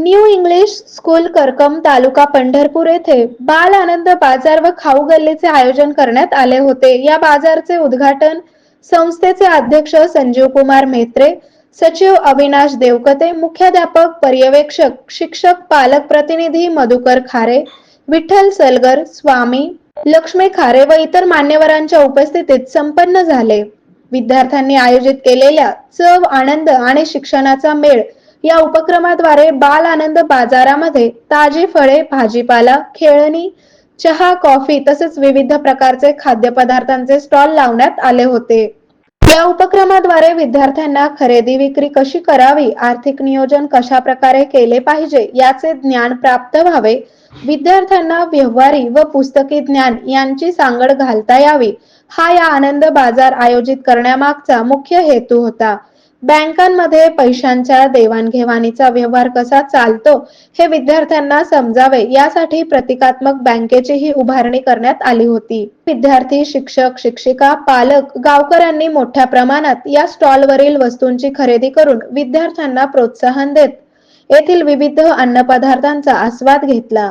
New English school करकम तालुका पंढरपूर येथे बाल आनंद बाजार व खाऊ गल्लीचे आयोजन करण्यात आले होते। या बाजारचे उद्घाटन संस्थेचे अध्यक्ष संजीव कुमार म्हेत्रे, सचिव अविनाश देवकते, मुख्याध्यापक, पर्यवेक्षक, शिक्षक, पालक प्रतिनिधी मधुकर खारे, विठ्ठल सलगर, स्वामी लक्ष्मी खारे व इतर मान्यवरांच्या उपस्थितीत संपन्न झाले। विद्यार्थ्यांनी आयोजित केलेल्या चव, आनंद आणि शिक्षणाचा मेळ या उपक्रमाद्वारे बाल आनंद बाजारामध्ये ताजी फळे, भाजीपाला, खेळणी, चहा, कॉफी तसेच विविध प्रकारचे खाद्यपदार्थांचे स्टॉल लावण्यात आले होते। या उपक्रमाद्वारे विद्यार्थ्यांना खरेदी विक्री कशी करावी, आर्थिक नियोजन कशा प्रकारे केले पाहिजे याचे ज्ञान प्राप्त व्हावे, विद्यार्थ्यांना व्यवहारी व पुस्तकी ज्ञान यांची सांगड घालता यावी, हा या आनंद बाजार आयोजित करण्यामागचा मुख्य हेतू होता। बँकांमध्ये पैशांच्या देवाणघेवाणीचा व्यवहार कसा चालतो हे विद्यार्थ्यांना समजावे यासाठी प्रतिकात्मक बँकेचीही उभारणी करण्यात आली होती। विद्यार्थी, शिक्षक, शिक्षिका, पालक, गावकऱ्यांनी मोठ्या प्रमाणात या स्टॉलवरील वस्तूंची खरेदी करून विद्यार्थ्यांना प्रोत्साहन देत येथील विविध अन्नपदार्थांचा आस्वाद घेतला।